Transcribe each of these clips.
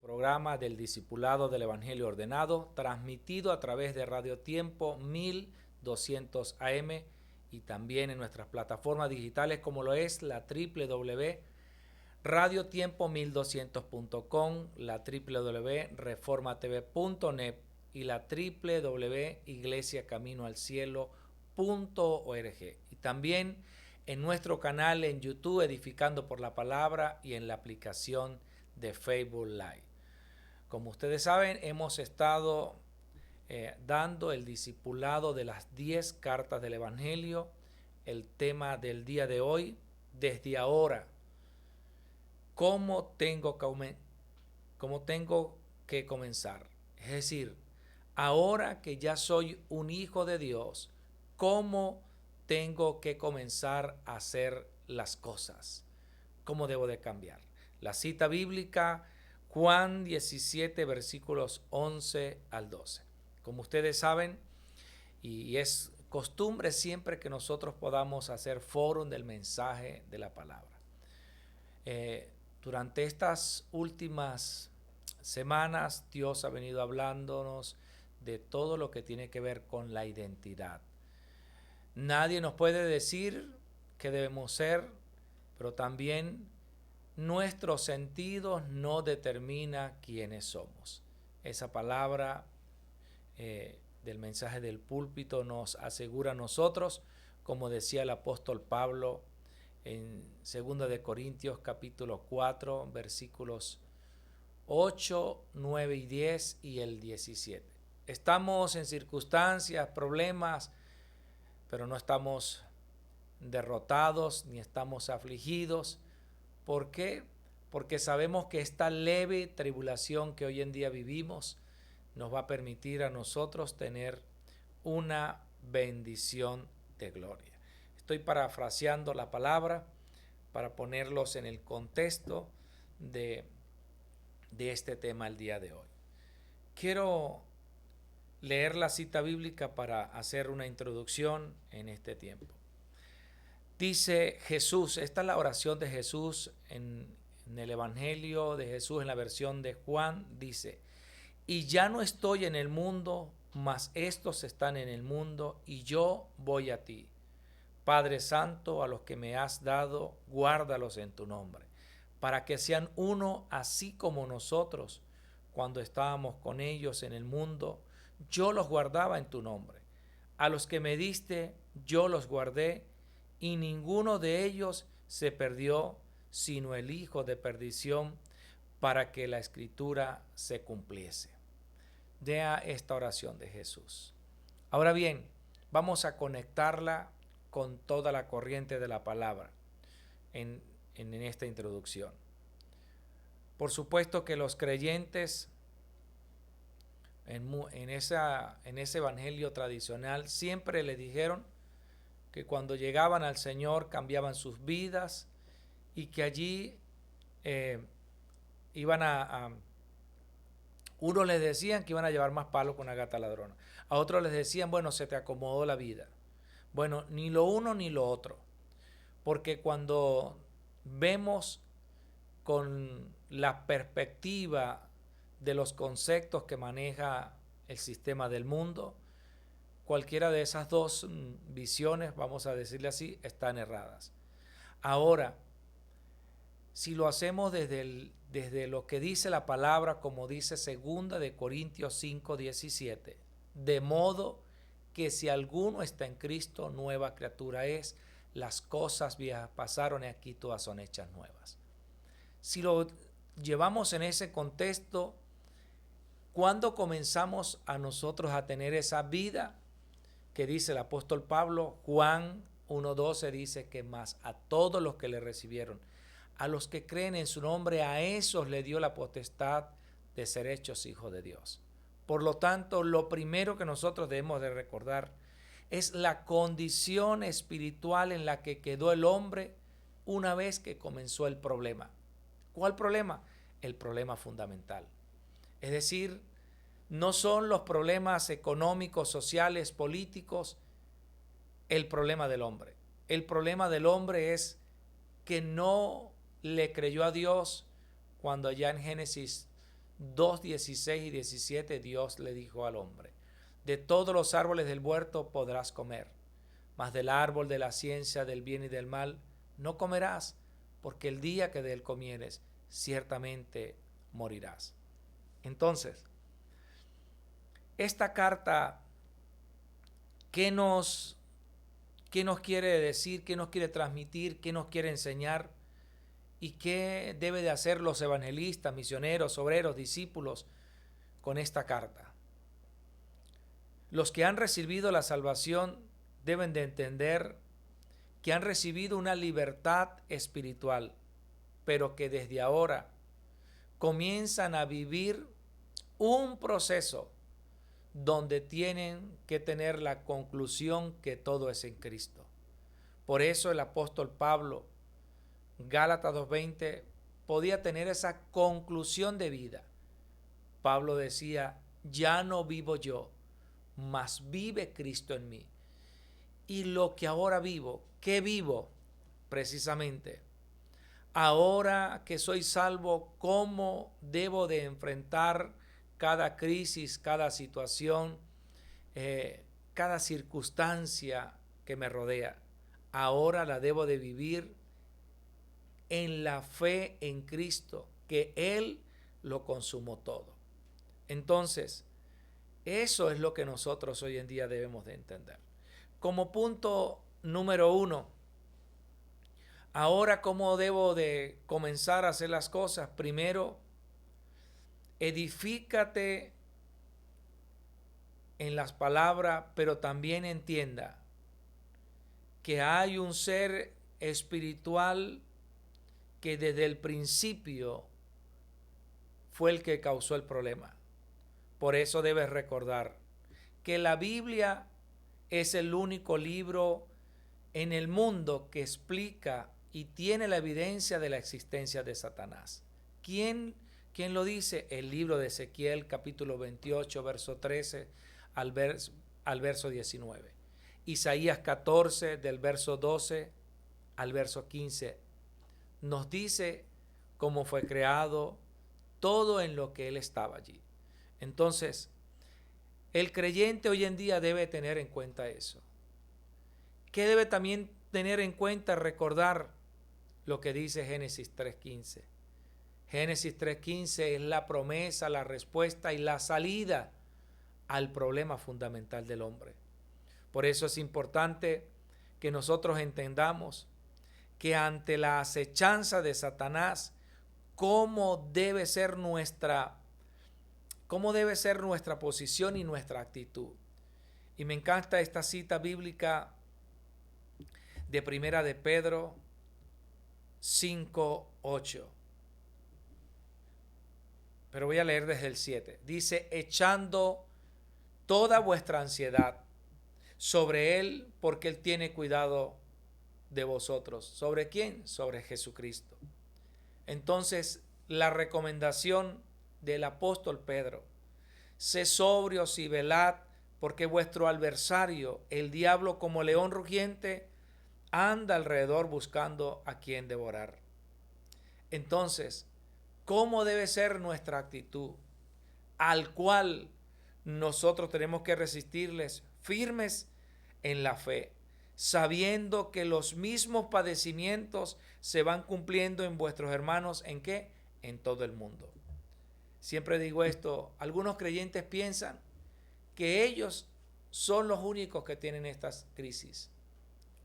programa del Discipulado del Evangelio Ordenado, transmitido a través de Radio Tiempo 1200 AM y también en nuestras plataformas digitales como lo es la www.radiotiempo1200.com, la www.reformatv.net y la www.iglesiacaminoalcielo.org. Y también en nuestro canal en YouTube Edificando por la Palabra y en la aplicación de Facebook Live. Como ustedes saben, hemos estado dando el discipulado de las 10 cartas del Evangelio. El tema del día de hoy, desde ahora, ¿cómo tengo que comenzar? Es decir, ahora que ya soy un hijo de Dios, ¿cómo tengo que comenzar a hacer las cosas? ¿Cómo debo de cambiar? La cita bíblica, Juan 17, versículos 11 al 12. Como ustedes saben, y es costumbre siempre que nosotros podamos hacer foro del mensaje de la palabra. Durante estas últimas semanas, Dios ha venido hablándonos de todo lo que tiene que ver con la identidad. Nadie nos puede decir qué debemos ser, pero también nuestros sentidos no determinan quiénes somos. Esa palabra del mensaje del púlpito nos asegura a nosotros, como decía el apóstol Pablo en 2 de Corintios capítulo 4, versículos 8, 9 y 10 y el 17. Estamos en circunstancias, problemas, pero no estamos derrotados ni estamos afligidos. ¿Por qué? Porque sabemos que esta leve tribulación que hoy en día vivimos nos va a permitir a nosotros tener una bendición de gloria. Estoy parafraseando la palabra para ponerlos en el contexto de este tema el día de hoy. Quiero leer la cita bíblica para hacer una introducción en este tiempo. Dice Jesús, esta es la oración de Jesús en el Evangelio de Jesús, en la versión de Juan, dice: y ya no estoy en el mundo, mas estos están en el mundo, y yo voy a ti. Padre Santo, a los que me has dado, guárdalos en tu nombre, para que sean uno así como nosotros, cuando estábamos con ellos en el mundo, yo los guardaba en tu nombre. A los que me diste, yo los guardé, y ninguno de ellos se perdió, sino el hijo de perdición, para que la escritura se cumpliese. Lea esta oración de Jesús. Ahora bien, vamos a conectarla con toda la corriente de la palabra en esta introducción. Por supuesto que los creyentes en ese evangelio tradicional siempre le dijeron que cuando llegaban al Señor cambiaban sus vidas y que allí unos les decían que iban a llevar más palo que una gata ladrona. A otros les decían, bueno, se te acomodó la vida. Bueno, ni lo uno ni lo otro. Porque cuando vemos con la perspectiva de los conceptos que maneja el sistema del mundo, cualquiera de esas dos visiones, vamos a decirle así, están erradas. Ahora, si lo hacemos desde lo que dice la palabra, como dice 2 de Corintios 5, 17, de modo que si alguno está en Cristo, nueva criatura es, las cosas viejas pasaron y aquí todas son hechas nuevas. Si lo llevamos en ese contexto, ¿cuándo comenzamos a nosotros a tener esa vida que dice el apóstol Pablo? Juan 1:12 dice que más a todos los que le recibieron, a los que creen en su nombre, a esos le dio la potestad de ser hechos hijos de Dios. Por lo tanto, lo primero que nosotros debemos de recordar es la condición espiritual en la que quedó el hombre una vez que comenzó el problema. ¿Cuál problema? El problema fundamental. Es decir, no son los problemas económicos, sociales, políticos el problema del hombre. El problema del hombre es que no le creyó a Dios cuando ya en Génesis 2:16 y 17 Dios le dijo al hombre: de todos los árboles del huerto podrás comer, mas del árbol de la ciencia del bien y del mal no comerás, porque el día que de él comieres, ciertamente morirás. Entonces, esta carta, ¿qué nos quiere decir? ¿Qué nos quiere transmitir? ¿Qué nos quiere enseñar? ¿Y qué debe de hacer los evangelistas, misioneros, obreros, discípulos con esta carta? Los que han recibido la salvación deben de entender que han recibido una libertad espiritual, pero que desde ahora comienzan a vivir un proceso donde tienen que tener la conclusión que todo es en Cristo. Por eso el apóstol Pablo, Gálatas 2:20, podía tener esa conclusión de vida. Pablo decía: ya no vivo yo, mas vive Cristo en mí. Y lo que ahora vivo, ¿qué vivo? Precisamente, ahora que soy salvo, ¿cómo debo de enfrentar cada crisis, cada situación, cada circunstancia que me rodea? Ahora la debo de vivir en la fe en Cristo, que Él lo consumó todo. Entonces, eso es lo que nosotros hoy en día debemos de entender. Como punto número 1, ahora, ¿cómo debo de comenzar a hacer las cosas? Primero, edifícate en las palabras, pero también entienda que hay un ser espiritual que desde el principio fue el que causó el problema. Por eso debes recordar que la Biblia es el único libro en el mundo que explica y tiene la evidencia de la existencia de Satanás. ¿Quién lo dice? El libro de Ezequiel, capítulo 28, verso 13 al verso 19. Isaías 14, del verso 12 al verso 15, nos dice cómo fue creado, todo en lo que él estaba allí. Entonces, el creyente hoy en día debe tener en cuenta eso. ¿Qué debe también tener en cuenta? Recordar lo que dice Génesis 3:15. Génesis 3:15 es la promesa, la respuesta y la salida al problema fundamental del hombre. Por eso es importante que nosotros entendamos que ante la acechanza de Satanás, cómo debe ser nuestra posición y nuestra actitud. Y me encanta esta cita bíblica de Primera de Pedro 5:8. Pero voy a leer desde el 7. Dice: echando toda vuestra ansiedad sobre Él, porque Él tiene cuidado de vosotros. ¿Sobre quién? Sobre Jesucristo. Entonces, la recomendación del apóstol Pedro: sé sobrios y velad, porque vuestro adversario, el diablo, como león rugiente, anda alrededor buscando a quien devorar. Entonces, ¿cómo debe ser nuestra actitud? Al cual nosotros tenemos que resistirles firmes en la fe, sabiendo que los mismos padecimientos se van cumpliendo en vuestros hermanos. ¿En qué? En todo el mundo. Siempre digo esto: algunos creyentes piensan que ellos son los únicos que tienen estas crisis.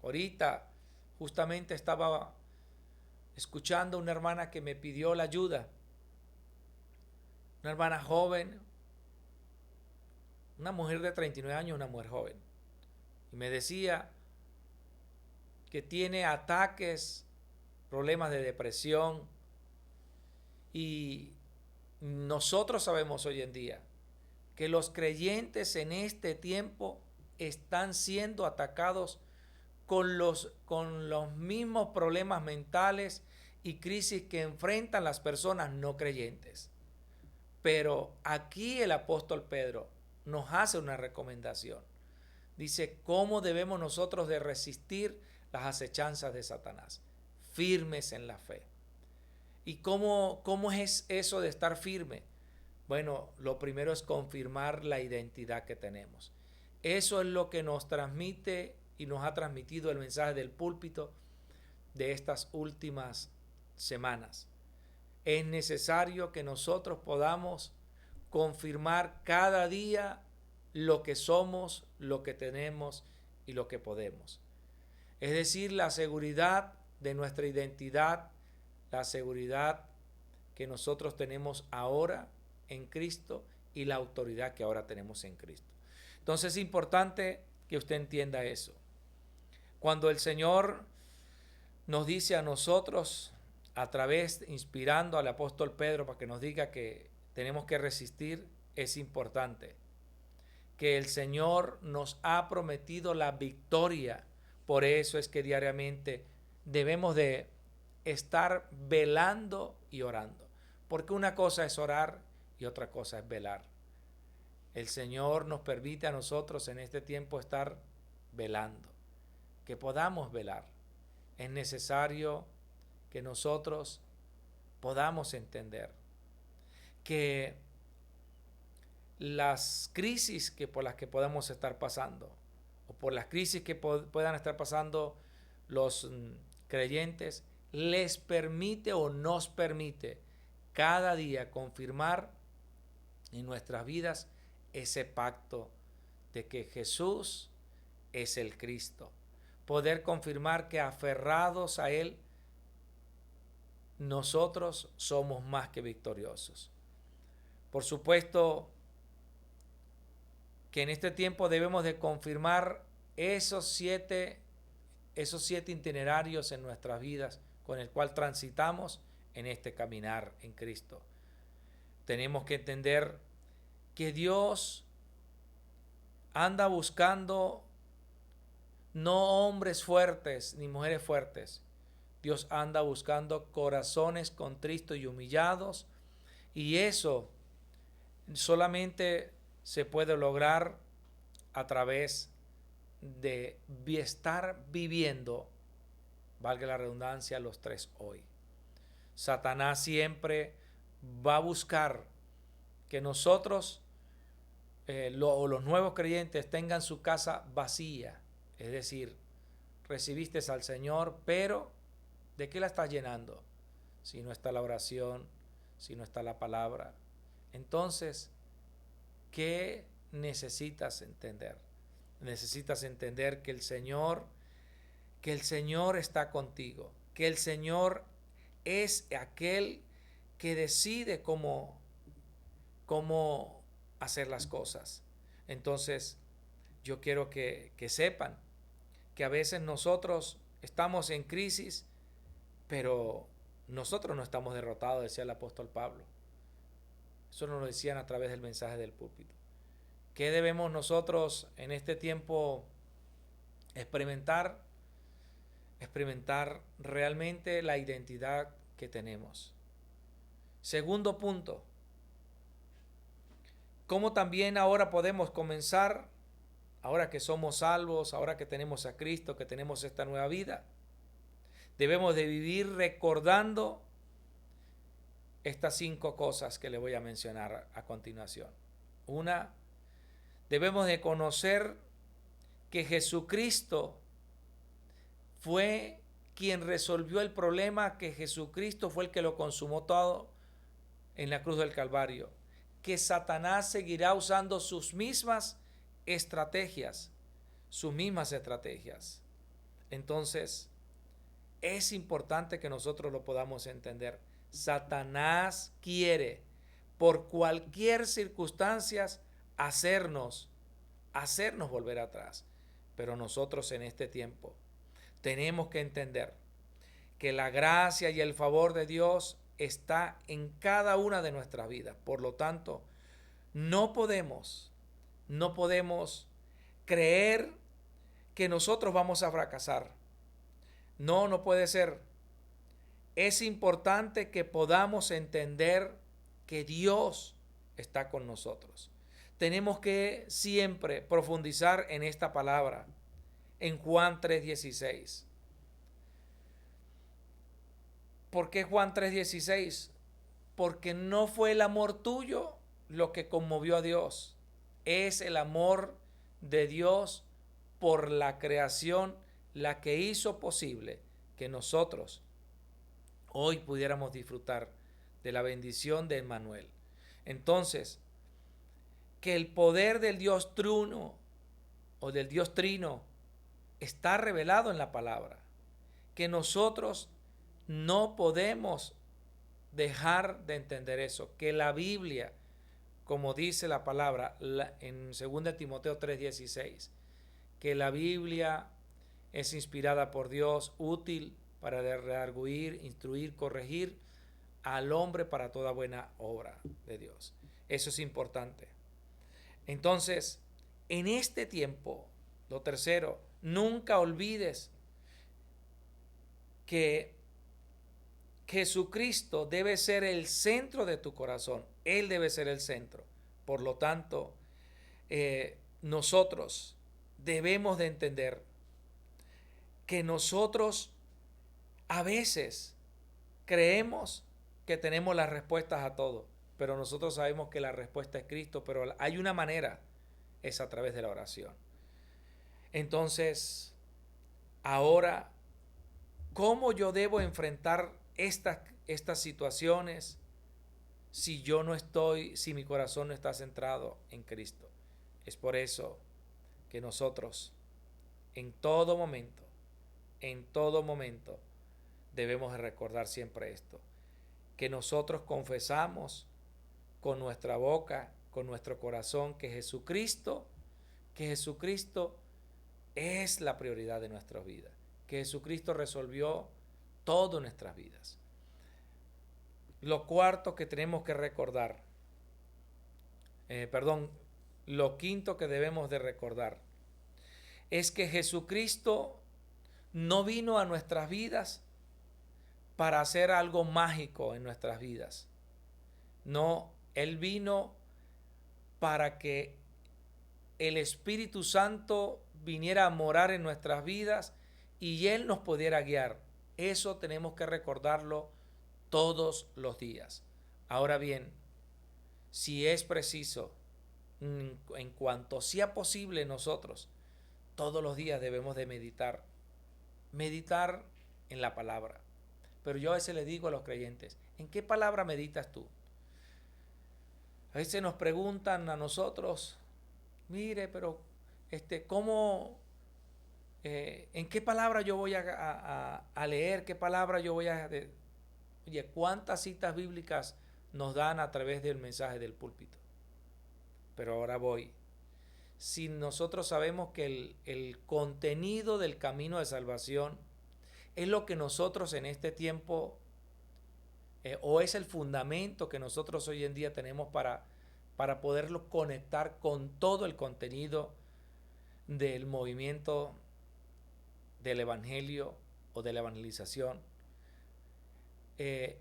Ahorita justamente estaba escuchando a una hermana que me pidió la ayuda, una hermana joven, una mujer de 39 años, una mujer joven, y me decía que tiene ataques, problemas de depresión, y nosotros sabemos hoy en día que los creyentes en este tiempo están siendo atacados con los mismos problemas mentales y crisis que enfrentan las personas no creyentes. Pero aquí el apóstol Pedro nos hace una recomendación. Dice cómo debemos nosotros de resistir las acechanzas de Satanás, firmes en la fe. ¿Y cómo es eso de estar firme? Bueno, lo primero es confirmar la identidad que tenemos. Eso es lo que nos transmite y nos ha transmitido el mensaje del púlpito de estas últimas semanas. Es necesario que nosotros podamos confirmar cada día lo que somos, lo que tenemos y lo que podemos. Es decir, la seguridad de nuestra identidad, la seguridad que nosotros tenemos ahora en Cristo y la autoridad que ahora tenemos en Cristo. Entonces es importante que usted entienda eso. Cuando el Señor nos dice a nosotros, a través, inspirando al apóstol Pedro para que nos diga que tenemos que resistir, es importante que el Señor nos ha prometido la victoria. Por eso es que diariamente debemos de estar velando y orando. Porque una cosa es orar y otra cosa es velar. El Señor nos permite a nosotros en este tiempo estar velando, que podamos velar. Es necesario que nosotros podamos entender que las crisis por las que podamos estar pasando, o por las crisis que puedan estar pasando los creyentes, les permite o nos permite cada día confirmar en nuestras vidas ese pacto de que Jesús es el Cristo. Poder confirmar que aferrados a Él, nosotros somos más que victoriosos. Por supuesto que en este tiempo debemos de confirmar esos siete itinerarios en nuestras vidas con el cual transitamos en este caminar en Cristo. Tenemos que entender que Dios anda buscando no hombres fuertes ni mujeres fuertes. Dios anda buscando corazones contritos y humillados, y eso solamente se puede lograr a través de estar viviendo, valga la redundancia, los tres hoy. Satanás siempre va a buscar que nosotros, los nuevos creyentes, tengan su casa vacía. Es decir, recibiste al Señor, pero ¿de qué la estás llenando? Si no está la oración, si no está la palabra. Entonces, ¿qué necesitas entender? Necesitas entender que el Señor está contigo, que el Señor es aquel que decide cómo hacer las cosas. Entonces, yo quiero que sepan que a veces nosotros estamos en crisis, pero nosotros no estamos derrotados, decía el apóstol Pablo. Eso nos lo decían a través del mensaje del púlpito. ¿Qué debemos nosotros en este tiempo experimentar? Experimentar realmente la identidad que tenemos. Segundo punto, ¿cómo también ahora podemos comenzar, ahora que somos salvos, ahora que tenemos a Cristo, que tenemos esta nueva vida? Debemos de vivir recordando estas 5 cosas que le voy a mencionar a continuación. Una, debemos de conocer que Jesucristo fue quien resolvió el problema, que Jesucristo fue el que lo consumó todo en la cruz del Calvario, que Satanás seguirá usando sus mismas estrategias. Entonces, es importante que nosotros lo podamos entender. Satanás quiere, por cualquier circunstancia, hacernos volver atrás. Pero nosotros en este tiempo tenemos que entender que la gracia y el favor de Dios está en cada una de nuestras vidas. Por lo tanto, no podemos creer que nosotros vamos a fracasar. No puede ser. Es importante que podamos entender que Dios está con nosotros. Tenemos que siempre profundizar en esta palabra, en Juan 3:16. ¿Por qué Juan 3:16? Porque no fue el amor tuyo lo que conmovió a Dios. Es el amor de Dios por la creación la que hizo posible que nosotros hoy pudiéramos disfrutar de la bendición de Emmanuel. Entonces, que el poder del Dios Truno o del Dios Trino está revelado en la palabra, que nosotros no podemos dejar de entender eso, que la Biblia, como dice la palabra en 2 Timoteo 3:16, que la Biblia es inspirada por Dios, útil para redarguir, instruir, corregir al hombre para toda buena obra de Dios. Eso es importante. Entonces, en este tiempo, lo tercero, nunca olvides que Jesucristo debe ser el centro de tu corazón. Él debe ser el centro. Por lo tanto, nosotros debemos de entender que nosotros a veces creemos que tenemos las respuestas a todo, pero nosotros sabemos que la respuesta es Cristo, pero hay una manera, es a través de la oración. Entonces, ahora, ¿cómo yo debo enfrentar estas situaciones si si mi corazón no está centrado en Cristo? Es por eso que nosotros en todo momento debemos recordar siempre esto, que nosotros confesamos con nuestra boca, con nuestro corazón, que Jesucristo es la prioridad de nuestras vidas, que Jesucristo resolvió todo en nuestras vidas. Lo cuarto que tenemos que recordar, lo quinto que debemos de recordar es que Jesucristo no vino a nuestras vidas para hacer algo mágico en nuestras vidas. No, Él vino para que el Espíritu Santo viniera a morar en nuestras vidas y Él nos pudiera guiar. Eso tenemos que recordarlo todos los días. Ahora bien, si es preciso, en cuanto sea posible, nosotros todos los días debemos de meditar en la palabra. Pero yo a veces le digo a los creyentes, ¿en qué palabra meditas tú? A veces nos preguntan a nosotros, mire, pero ¿cómo, en qué palabra yo voy a leer? ¿Qué palabra yo voy a... Oye, ¿cuántas citas bíblicas nos dan a través del mensaje del púlpito? Pero ahora voy. Si nosotros sabemos que el contenido del camino de salvación es lo que nosotros en este tiempo, o es el fundamento que nosotros hoy en día tenemos para poderlo conectar con todo el contenido del movimiento del evangelio o de la evangelización, que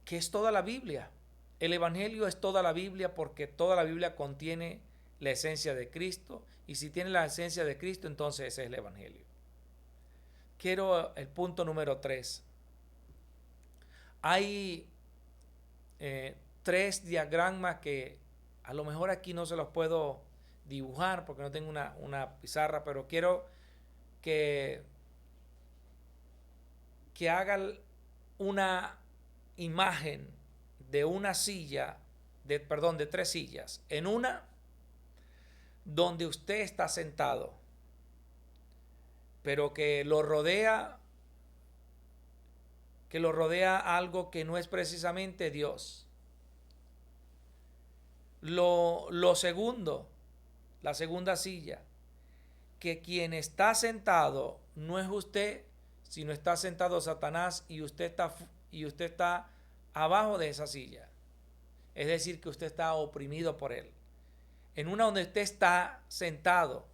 es toda la Biblia. El evangelio es toda la Biblia porque toda la Biblia contiene la esencia de Cristo, y si tiene la esencia de Cristo, entonces ese es el evangelio. Quiero el punto número 3. Hay 3 diagramas que a lo mejor aquí no se los puedo dibujar porque no tengo una pizarra, pero quiero que hagan una imagen de una silla, de 3 sillas. En una donde usted está sentado, pero que lo rodea algo que no es precisamente Dios. Lo segundo, la segunda silla, que quien está sentado no es usted, sino está sentado Satanás y usted está abajo de esa silla. Es decir, que usted está oprimido por él. En una donde usted está sentado,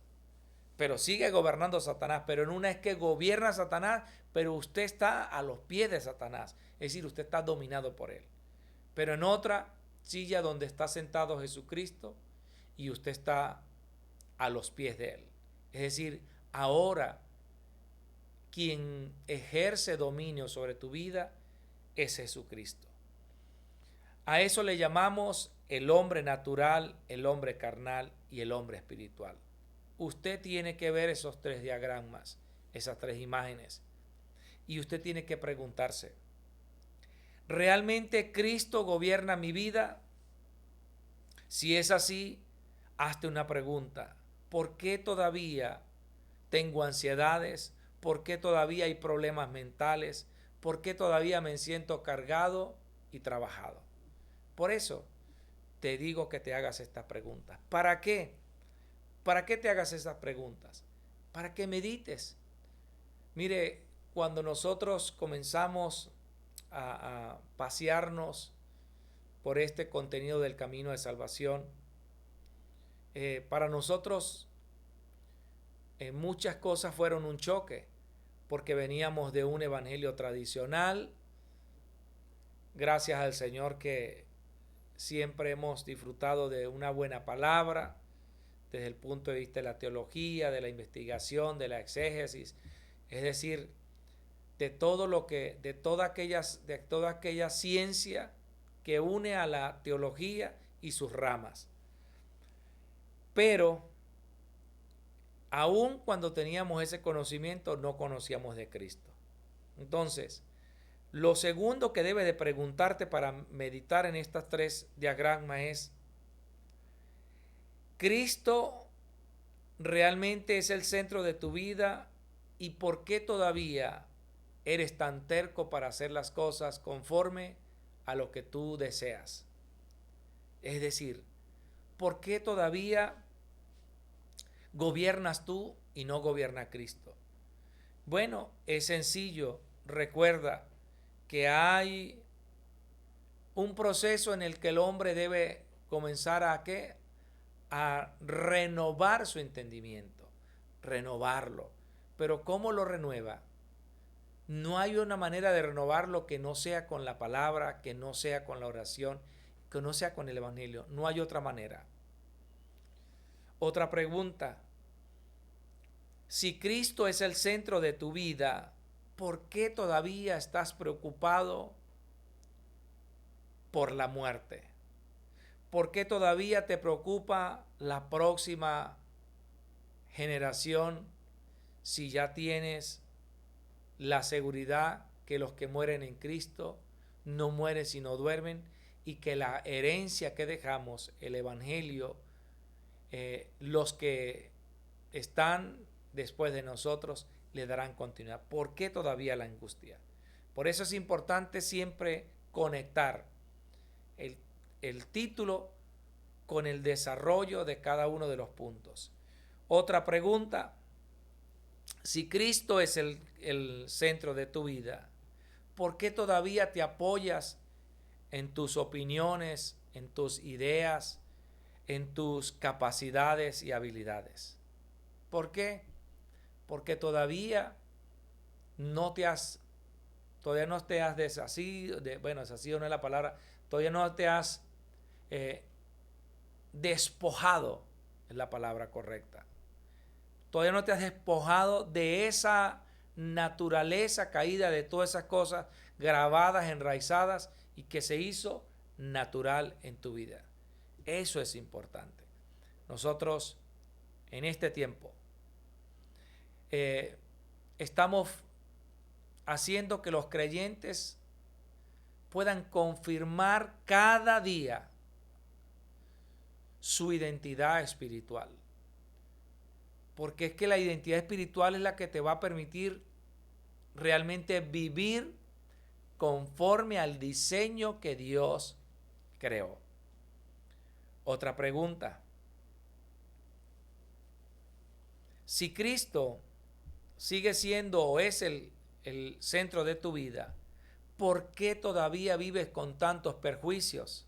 pero sigue gobernando Satanás, pero en una es que gobierna Satanás, pero usted está a los pies de Satanás, es decir, usted está dominado por él. Pero en otra silla donde está sentado Jesucristo y usted está a los pies de él. Es decir, ahora quien ejerce dominio sobre tu vida es Jesucristo. A eso le llamamos el hombre natural, el hombre carnal y el hombre espiritual. Usted tiene que ver esos tres diagramas, esas tres imágenes, y usted tiene que preguntarse, ¿realmente Cristo gobierna mi vida? Si es así, hazte una pregunta. ¿Por qué todavía tengo ansiedades? ¿Por qué todavía hay problemas mentales? ¿Por qué todavía me siento cargado y trabajado? Por eso te digo que te hagas estas preguntas. ¿Para qué? ¿Para qué te hagas esas preguntas? Para que medites. Mire, cuando nosotros comenzamos a pasearnos por este contenido del camino de salvación, para nosotros muchas cosas fueron un choque, porque veníamos de un evangelio tradicional, gracias al Señor que siempre hemos disfrutado de una buena palabra, desde el punto de vista de la teología, de la investigación, de la exégesis, es decir, de todo lo que, de toda aquella ciencia que une a la teología y sus ramas. Pero aun cuando teníamos ese conocimiento, no conocíamos de Cristo. Entonces, lo segundo que debes de preguntarte para meditar en estas tres diagramas es, ¿Cristo realmente es el centro de tu vida? ¿Y por qué todavía eres tan terco para hacer las cosas conforme a lo que tú deseas? Es decir, ¿por qué todavía gobiernas tú y no gobierna Cristo? Bueno, es sencillo. Recuerda que hay un proceso en el que el hombre debe comenzar a ¿qué? A renovar su entendimiento, renovarlo. Pero ¿cómo lo renueva? No hay una manera de renovarlo que no sea con la palabra, que no sea con la oración, que no sea con el evangelio. No hay otra manera. Otra pregunta. Si Cristo es el centro de tu vida, ¿por qué todavía estás preocupado por la muerte? ¿Por qué todavía te preocupa la próxima generación si ya tienes la seguridad que los que mueren en Cristo no mueren sino duermen y que la herencia que dejamos, el evangelio, los que están después de nosotros le darán continuidad? ¿Por qué todavía la angustia? Por eso es importante siempre conectar el título con el desarrollo de cada uno de los puntos. Otra pregunta, si Cristo es el centro de tu vida, ¿por qué todavía te apoyas en tus opiniones, en tus ideas, en tus capacidades y habilidades? ¿Por qué? Porque todavía no te has deshacido, deshacido no es la palabra, todavía no te has despojado, es la palabra correcta. Todavía no te has despojado de esa naturaleza caída, de todas esas cosas grabadas, enraizadas y que se hizo natural en tu vida. Eso es importante. Nosotros en este tiempo estamos haciendo que los creyentes puedan confirmar cada día su identidad espiritual. Porque es que la identidad espiritual es la que te va a permitir realmente vivir conforme al diseño que Dios creó. Otra pregunta. Si Cristo sigue siendo o es el centro de tu vida, ¿por qué todavía vives con tantos perjuicios?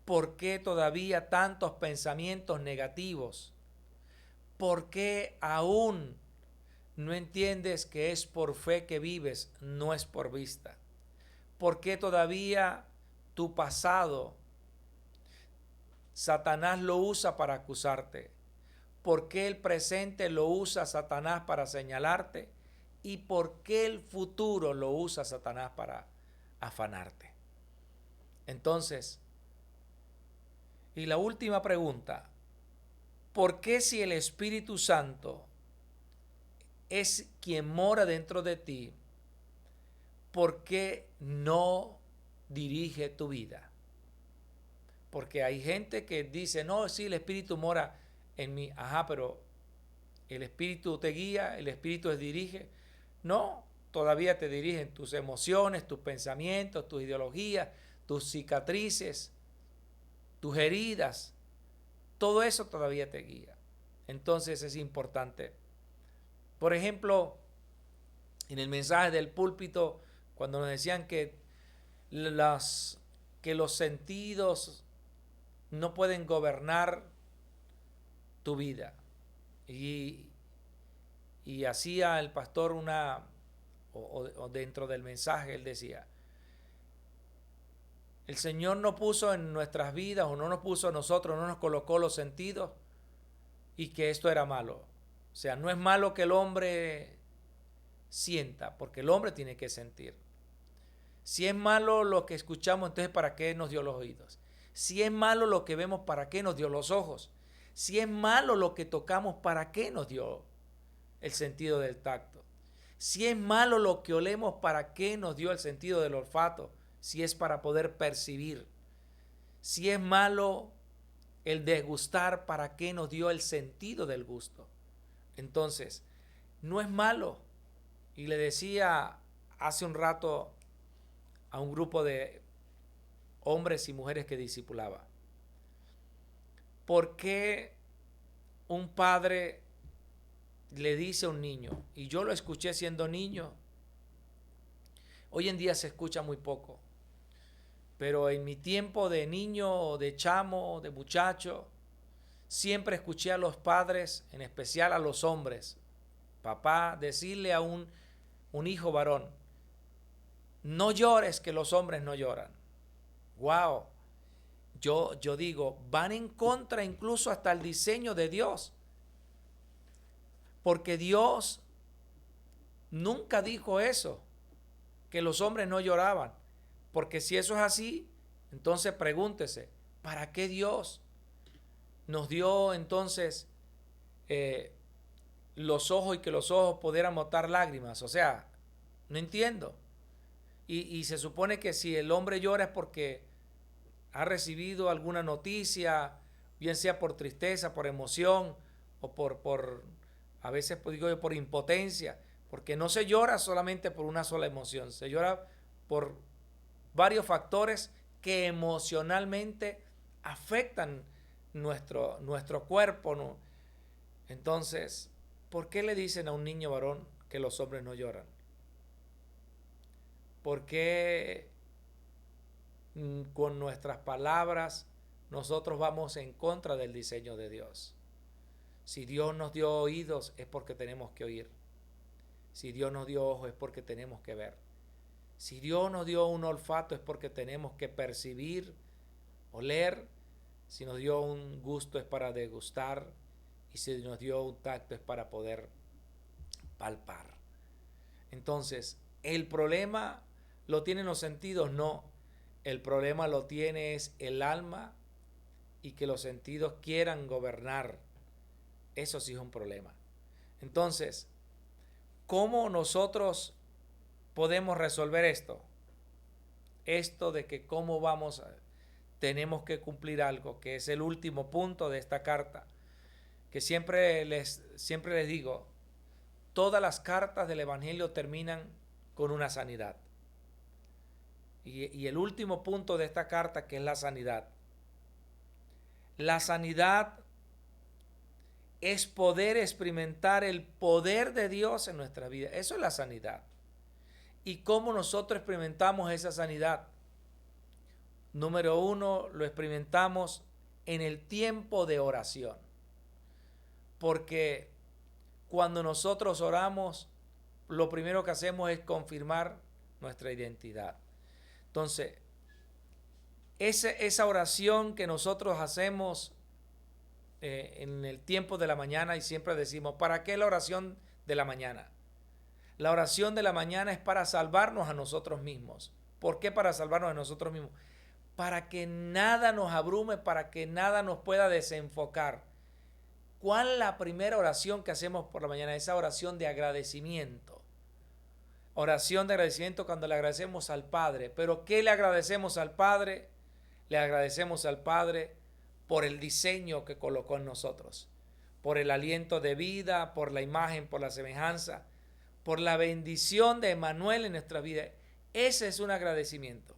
¿Por qué todavía tantos pensamientos negativos? ¿Por qué aún no entiendes que es por fe que vives, no es por vista? ¿Por qué todavía tu pasado Satanás lo usa para acusarte? ¿Por qué el presente lo usa Satanás para señalarte? ¿Y por qué el futuro lo usa Satanás para afanarte? Entonces, y la última pregunta, ¿por qué si el Espíritu Santo es quien mora dentro de ti, por qué no dirige tu vida? Porque hay gente que dice, no, sí, el Espíritu mora en mí. Ajá, pero el Espíritu te guía, el Espíritu te dirige. No, todavía te dirigen tus emociones, tus pensamientos, tus ideologías, tus cicatrices, tus heridas. Todo eso todavía te guía. Entonces es importante. Por ejemplo, en el mensaje del púlpito, cuando nos decían que los sentidos no pueden gobernar tu vida. Y hacía el pastor o dentro del mensaje, él decía, el Señor no puso en nuestras vidas, o no nos puso a nosotros, no nos colocó los sentidos, y que esto era malo. O sea, no es malo que el hombre sienta, porque el hombre tiene que sentir. Si es malo lo que escuchamos, entonces ¿para qué nos dio los oídos? Si es malo lo que vemos, ¿para qué nos dio los ojos? Si es malo lo que tocamos, ¿para qué nos dio el sentido del tacto? Si es malo lo que olemos, ¿para qué nos dio el sentido del olfato? Si es para poder percibir. Si es malo el degustar, ¿para qué nos dio el sentido del gusto? Entonces, no es malo. Y le decía hace un rato a un grupo de hombres y mujeres que discipulaba, ¿por qué un padre le dice a un niño? Y yo lo escuché siendo niño. Hoy en día se escucha muy poco. Pero en mi tiempo de niño, de chamo, de muchacho, siempre escuché a los padres, en especial a los hombres, papá, decirle a un hijo varón, no llores, que los hombres no lloran. Wow. Yo digo, van en contra incluso hasta el diseño de Dios. Porque Dios nunca dijo eso, que los hombres no lloraban. Porque si eso es así, entonces pregúntese, ¿para qué Dios nos dio entonces los ojos y que los ojos pudieran botar lágrimas? O sea, no entiendo. Y se supone que si el hombre llora es porque ha recibido alguna noticia, bien sea por tristeza, por emoción o por a veces digo yo por impotencia, porque no se llora solamente por una sola emoción, se llora por varios factores que emocionalmente afectan nuestro cuerpo, ¿no? Entonces, ¿por qué le dicen a un niño varón que los hombres no lloran? ¿Por qué con nuestras palabras nosotros vamos en contra del diseño de Dios? Si Dios nos dio oídos es porque tenemos que oír. Si Dios nos dio ojos es porque tenemos que ver. Si Dios nos dio un olfato es porque tenemos que percibir, oler. Si nos dio un gusto es para degustar. Y si nos dio un tacto es para poder palpar. Entonces, ¿el problema lo tienen los sentidos? No. El problema lo tiene es el alma y que los sentidos quieran gobernar. Eso sí es un problema. Entonces, ¿cómo nosotros podemos resolver esto? Esto de que tenemos que cumplir algo, que es el último punto de esta carta, que siempre les digo, todas las cartas del Evangelio terminan con una sanidad. Y el último punto de esta carta, que es la sanidad. La sanidad es poder experimentar el poder de Dios en nuestra vida. Eso es la sanidad. ¿Y cómo nosotros experimentamos esa sanidad? Número uno, lo experimentamos en el tiempo de oración. Porque cuando nosotros oramos, lo primero que hacemos es confirmar nuestra identidad. Entonces, esa oración que nosotros hacemos en el tiempo de la mañana, y siempre decimos, ¿para qué la oración de la mañana? La oración de la mañana es para salvarnos a nosotros mismos. ¿Por qué para salvarnos a nosotros mismos? para que nada nos abrume, para que nada nos pueda desenfocar. ¿Cuál es la primera oración que hacemos por la mañana? Esa oración de agradecimiento. Oración de agradecimiento cuando le agradecemos al Padre. ¿Pero qué le agradecemos al Padre? Le agradecemos al Padre por el diseño que colocó en nosotros, por el aliento de vida, por la imagen, por la semejanza, por la bendición de Emmanuel en nuestra vida. Ese es un agradecimiento.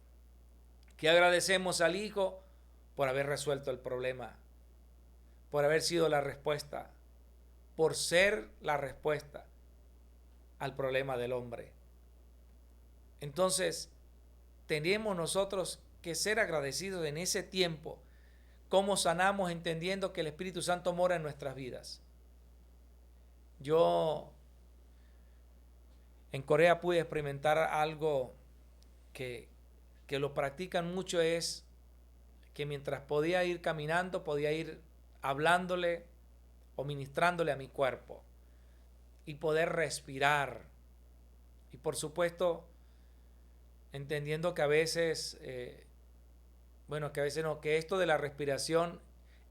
Que agradecemos al Hijo por haber resuelto el problema, por haber sido la respuesta, por ser la respuesta al problema del hombre. Entonces, tenemos nosotros que ser agradecidos en ese tiempo. ¿Cómo sanamos entendiendo que el Espíritu Santo mora en nuestras vidas? Yo en Corea pude experimentar algo que lo practican mucho, es que mientras podía ir caminando, podía ir hablándole o ministrándole a mi cuerpo y poder respirar. Y por supuesto, entendiendo que a veces, que esto de la respiración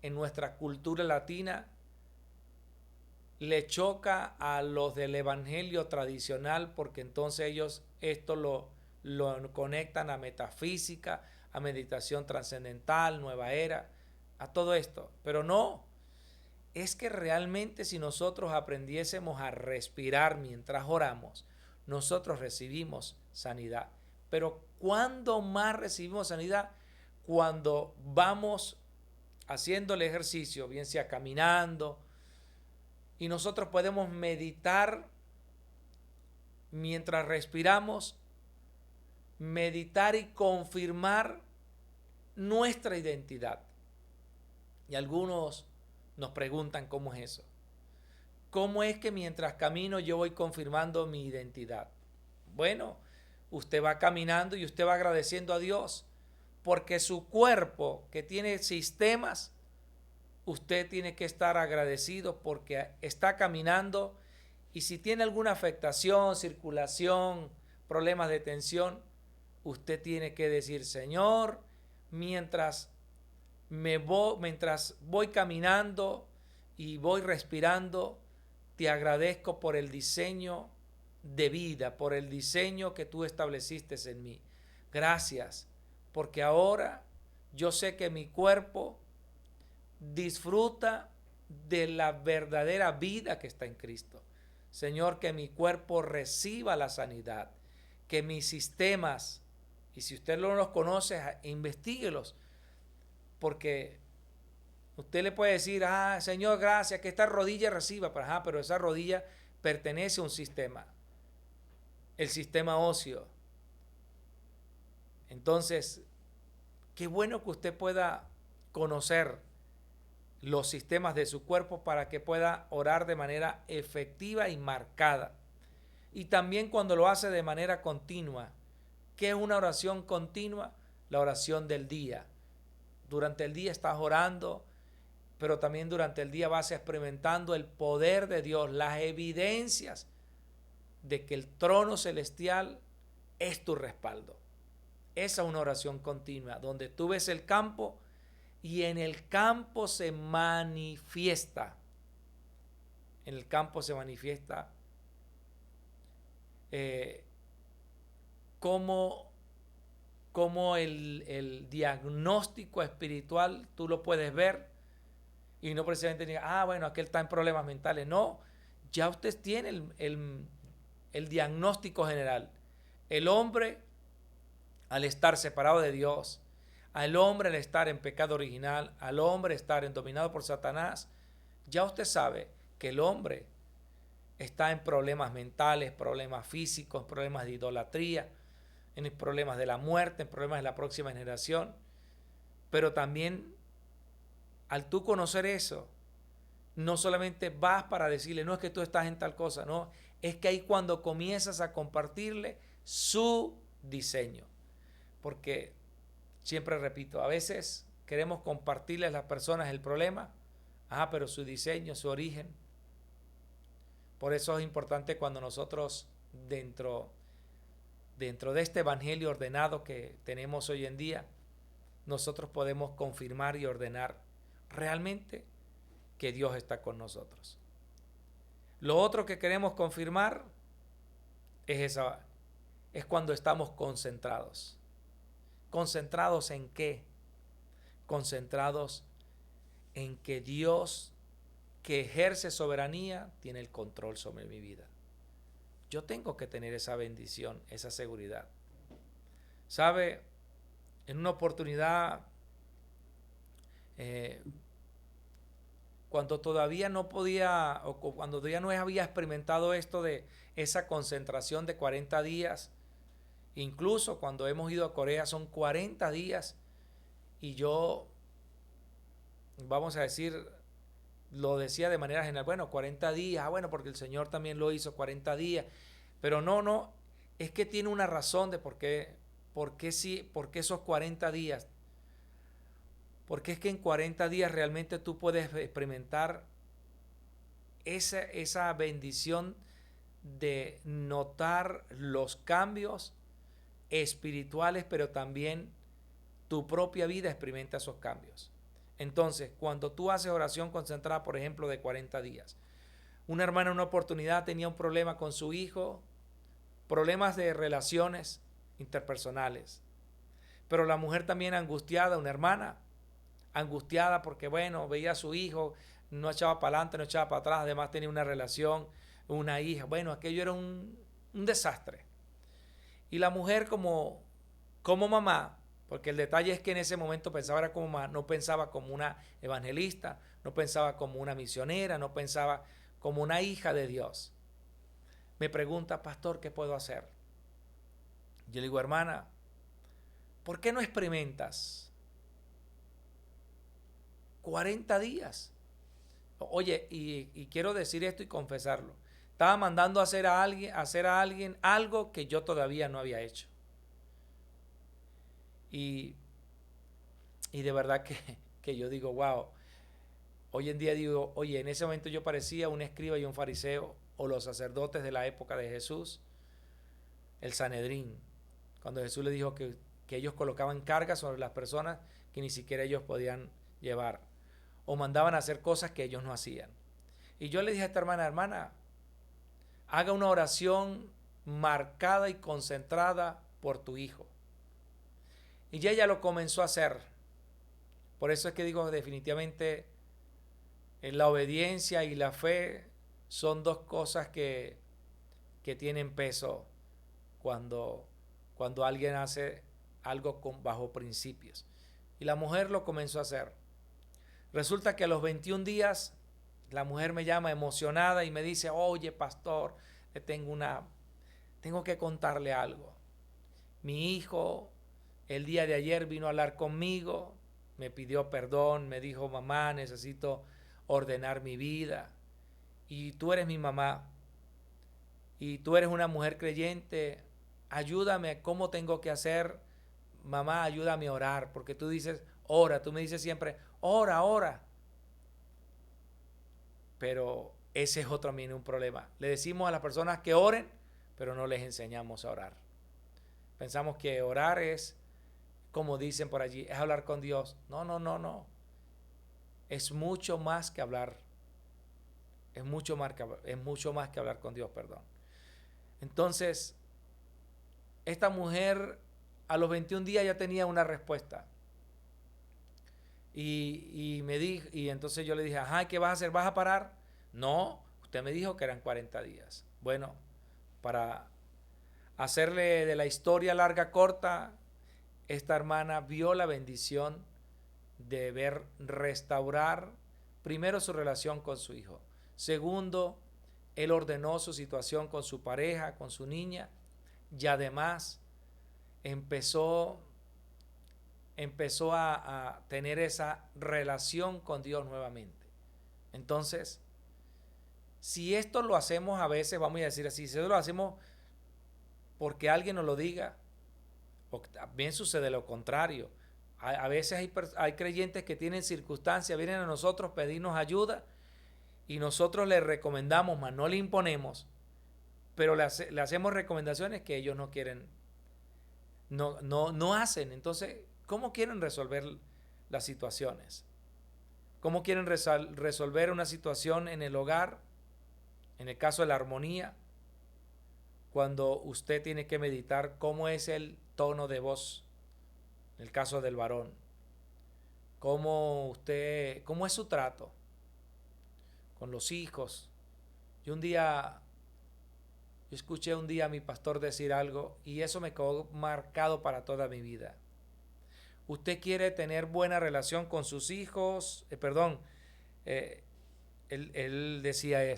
en nuestra cultura latina le choca a los del evangelio tradicional, porque entonces ellos esto lo conectan a metafísica, a meditación trascendental, nueva era, a todo esto. Pero no, es que realmente si nosotros aprendiésemos a respirar mientras oramos, nosotros recibimos sanidad. Pero ¿cuándo más recibimos sanidad? Cuando vamos haciendo el ejercicio, bien sea caminando, y nosotros podemos meditar mientras respiramos, meditar y confirmar nuestra identidad. Y algunos nos preguntan cómo es eso. ¿Cómo es que mientras camino yo voy confirmando mi identidad? Bueno, usted va caminando y usted va agradeciendo a Dios, porque su cuerpo, que tiene sistemas, usted tiene que estar agradecido porque está caminando, y si tiene alguna afectación, circulación, problemas de tensión, usted tiene que decir: Señor, mientras voy caminando y voy respirando, te agradezco por el diseño de vida, por el diseño que tú estableciste en mí. Gracias, porque ahora yo sé que mi cuerpo disfruta de la verdadera vida que está en Cristo. Señor, que mi cuerpo reciba la sanidad, que mis sistemas, y si usted no los conoce, investíguelos, porque usted le puede decir: Señor, gracias, que esta rodilla reciba, pero esa rodilla pertenece a un sistema, el sistema óseo. Entonces, qué bueno que usted pueda conocer los sistemas de su cuerpo para que pueda orar de manera efectiva y marcada. Y también cuando lo hace de manera continua. ¿Qué es una oración continua? La oración del día. Durante el día estás orando, pero también durante el día vas experimentando el poder de Dios, las evidencias de que el trono celestial es tu respaldo. Esa es una oración continua, donde tú ves el campo y en el campo se manifiesta. En el campo se manifiesta como el diagnóstico espiritual tú lo puedes ver, y no precisamente diga: bueno, aquel está en problemas mentales. No, ya usted tiene el diagnóstico general. El hombre, al estar separado de Dios, al hombre al estar en pecado original, al hombre estar dominado por Satanás, ya usted sabe que el hombre está en problemas mentales, problemas físicos, problemas de idolatría, en problemas de la muerte, en problemas de la próxima generación. Pero también, al tú conocer eso, no solamente vas para decirle: no es que tú estás en tal cosa, no, es que ahí cuando comienzas a compartirle su diseño. Porque, siempre repito, a veces queremos compartirle a las personas el problema, pero su diseño, su origen. Por eso es importante cuando nosotros dentro de este evangelio ordenado que tenemos hoy en día, nosotros podemos confirmar y ordenar realmente que Dios está con nosotros. Lo otro que queremos confirmar es cuando estamos concentrados. ¿Concentrados en qué? Concentrados en que Dios, que ejerce soberanía, tiene el control sobre mi vida. Yo tengo que tener esa bendición, esa seguridad. ¿Sabe? En una oportunidad, cuando todavía no podía, o cuando todavía no había experimentado esto de esa concentración de 40 días, incluso cuando hemos ido a Corea son 40 días, y yo, vamos a decir, lo decía de manera general, bueno, 40 días, bueno, porque el Señor también lo hizo 40 días, pero no, es que tiene una razón de por qué esos 40 días. Porque es que en 40 días realmente tú puedes experimentar esa bendición de notar los cambios espirituales, pero también tu propia vida experimenta esos cambios. Entonces, cuando tú haces oración concentrada, por ejemplo, de 40 días, una hermana en una oportunidad tenía un problema con su hijo, problemas de relaciones interpersonales, pero la mujer también angustiada, una hermana angustiada porque, bueno, veía a su hijo, no echaba para adelante, no echaba para atrás, además tenía una relación, una hija, bueno, aquello era un desastre. Y la mujer como mamá, porque el detalle es que en ese momento pensaba era como mamá, no pensaba como una evangelista, no pensaba como una misionera, no pensaba como una hija de Dios. Me pregunta, pastor, ¿qué puedo hacer? Yo le digo, hermana, ¿por qué no experimentas 40 días? Oye, y quiero decir esto y confesarlo. Estaba mandando a hacer a alguien algo que yo todavía no había hecho. Y de verdad que yo digo, wow. Hoy en día digo, oye, en ese momento yo parecía un escriba y un fariseo, o los sacerdotes de la época de Jesús, el Sanedrín, cuando Jesús le dijo que ellos colocaban cargas sobre las personas que ni siquiera ellos podían llevar, o mandaban a hacer cosas que ellos no hacían. Y yo le dije a esta hermana, haga una oración marcada y concentrada por tu hijo. Y ella lo comenzó a hacer. Por eso es que digo, definitivamente, la obediencia y la fe son dos cosas que tienen peso cuando alguien hace algo bajo principios. Y la mujer lo comenzó a hacer. Resulta que a los 21 días la mujer me llama emocionada y me dice, oye, pastor, tengo que contarle algo. Mi hijo el día de ayer vino a hablar conmigo, me pidió perdón, me dijo, mamá, necesito ordenar mi vida. Y tú eres mi mamá. Y tú eres una mujer creyente. Ayúdame, ¿cómo tengo que hacer? Mamá, ayúdame a orar. Porque tú dices, ora. Tú me dices siempre, ora, ora. Pero ese es otro también un problema. Le decimos a las personas que oren, pero no les enseñamos a orar. Pensamos que orar es, como dicen por allí, es hablar con Dios. No. Es mucho más que hablar. Es mucho más que hablar con Dios, perdón. Entonces, esta mujer a los 21 días ya tenía una respuesta. Y me dijo, y entonces yo le dije, ajá, ¿qué vas a hacer? ¿Vas a parar? No, usted me dijo que eran 40 días. Bueno, para hacerle de la historia larga corta, esta hermana vio la bendición de ver restaurar primero su relación con su hijo. Segundo, él ordenó su situación con su pareja, con su niña, y además empezó a tener esa relación con Dios nuevamente. Entonces, si esto lo hacemos a veces, vamos a decir así, si esto lo hacemos porque alguien nos lo diga, o también sucede lo contrario. A veces hay creyentes que tienen circunstancias, vienen a nosotros pedirnos ayuda y nosotros les recomendamos, mas no le imponemos, pero le hacemos recomendaciones que ellos no quieren, no hacen. Entonces, ¿Cómo quieren resolver las situaciones? ¿Cómo quieren resolver una situación en el hogar? En el caso de la armonía, cuando usted tiene que meditar cómo es el tono de voz, en el caso del varón, cómo es su trato con los hijos. Yo escuché un día a mi pastor decir algo y eso me quedó marcado para toda mi vida. Usted quiere tener buena relación con sus hijos, él decía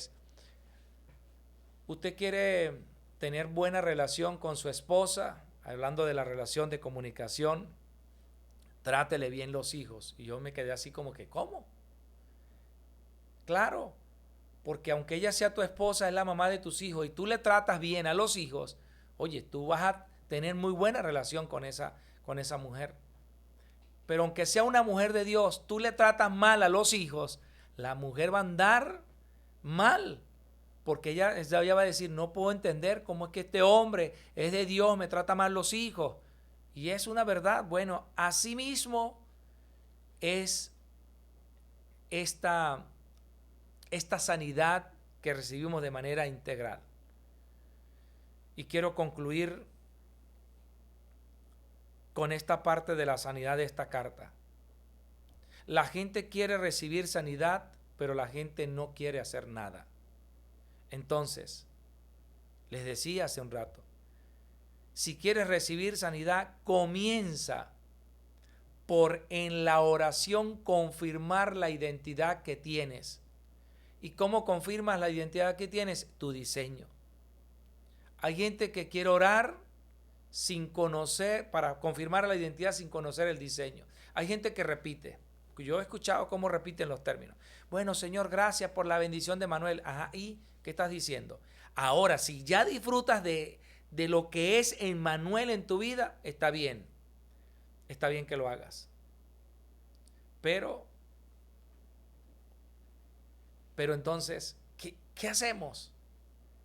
usted quiere tener buena relación con su esposa, hablando de la relación de comunicación, trátele bien los hijos. Y yo me quedé así como que, ¿cómo? Claro, porque aunque ella sea tu esposa, es la mamá de tus hijos y tú le tratas bien a los hijos, oye, tú vas a tener muy buena relación con esa mujer. Pero aunque sea una mujer de Dios, tú le tratas mal a los hijos, la mujer va a andar mal. Porque ella va a decir, no puedo entender cómo es que este hombre es de Dios, me trata mal los hijos. Y es una verdad. Bueno, así mismo es esta sanidad que recibimos de manera integral. Y quiero concluir con esta parte de la sanidad de esta carta. La gente quiere recibir sanidad, pero la gente no quiere hacer nada. Entonces, les decía hace un rato, si quieres recibir sanidad, comienza por en la oración confirmar la identidad que tienes. ¿Y cómo confirmas la identidad que tienes? Tu diseño. Hay gente que quiere orar sin conocer, para confirmar la identidad sin conocer el diseño. Hay gente que repite. Yo he escuchado cómo repiten los términos. Bueno, Señor, gracias por la bendición de Manuel. Ajá, ¿y qué estás diciendo? Ahora, si ya disfrutas de lo que es Emmanuel en tu vida, está bien. Está bien que lo hagas. Pero entonces, ¿qué hacemos?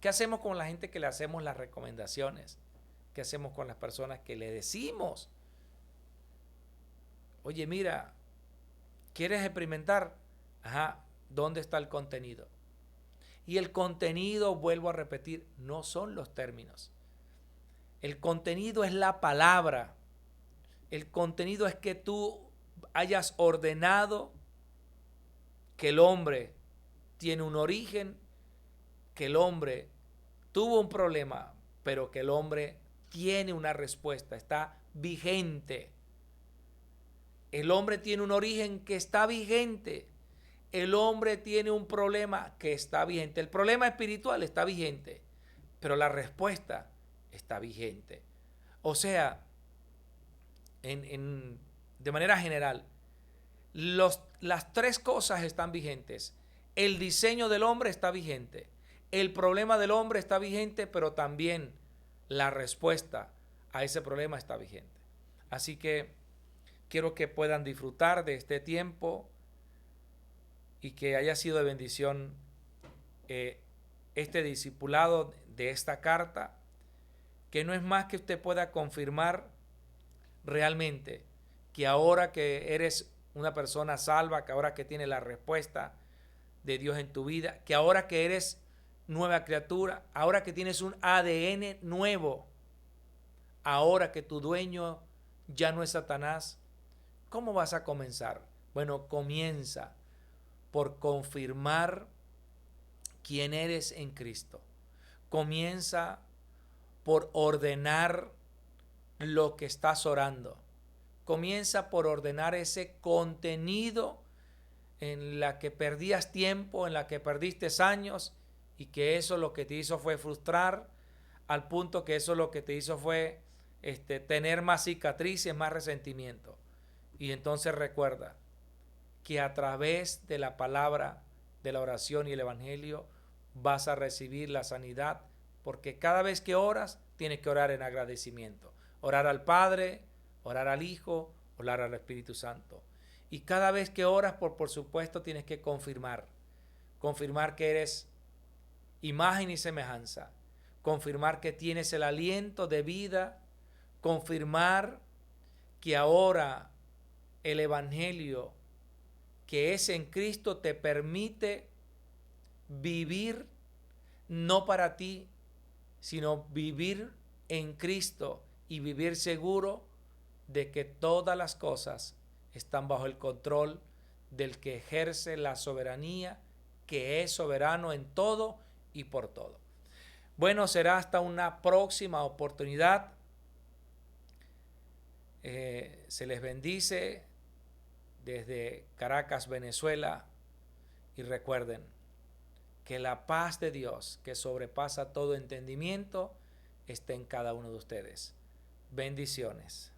¿Qué hacemos con la gente que le hacemos las recomendaciones? ¿Qué hacemos con las personas que le decimos? Oye, mira, ¿quieres experimentar? Ajá, ¿dónde está el contenido? Y el contenido, vuelvo a repetir, no son los términos. El contenido es la palabra. El contenido es que tú hayas ordenado que el hombre tiene un origen, que el hombre tuvo un problema, pero que el hombre tiene una respuesta, está vigente. El hombre tiene un origen que está vigente. El hombre tiene un problema que está vigente. El problema espiritual está vigente, pero la respuesta está vigente. O sea, de manera general, las tres cosas están vigentes. El diseño del hombre está vigente. El problema del hombre está vigente, pero también la respuesta a ese problema está vigente. Así que quiero que puedan disfrutar de este tiempo y que haya sido de bendición este discipulado de esta carta, que no es más que usted pueda confirmar realmente que ahora que eres una persona salva, que ahora que tienes la respuesta de Dios en tu vida, que ahora que eres nueva criatura, ahora que tienes un ADN nuevo, ahora que tu dueño ya no es Satanás, ¿cómo vas a comenzar? Bueno, comienza por confirmar quién eres en Cristo. Comienza por ordenar lo que estás orando. Comienza por ordenar ese contenido en la que perdías tiempo, en la que perdiste años y que eso lo que te hizo fue frustrar, al punto que eso lo que te hizo fue tener más cicatrices, más resentimiento. Y entonces recuerda que a través de la palabra, de la oración y el evangelio vas a recibir la sanidad, porque cada vez que oras tienes que orar en agradecimiento. Orar al Padre, orar al Hijo, orar al Espíritu Santo. Y cada vez que oras, por supuesto, tienes que confirmar que eres imagen y semejanza, confirmar que tienes el aliento de vida, confirmar que ahora el Evangelio que es en Cristo te permite vivir no para ti, sino vivir en Cristo y vivir seguro de que todas las cosas están bajo el control del que ejerce la soberanía, que es soberano en todo y por todo. Bueno, será hasta una próxima oportunidad. Se les bendice desde Caracas, Venezuela, y recuerden que la paz de Dios, que sobrepasa todo entendimiento, está en cada uno de ustedes. Bendiciones.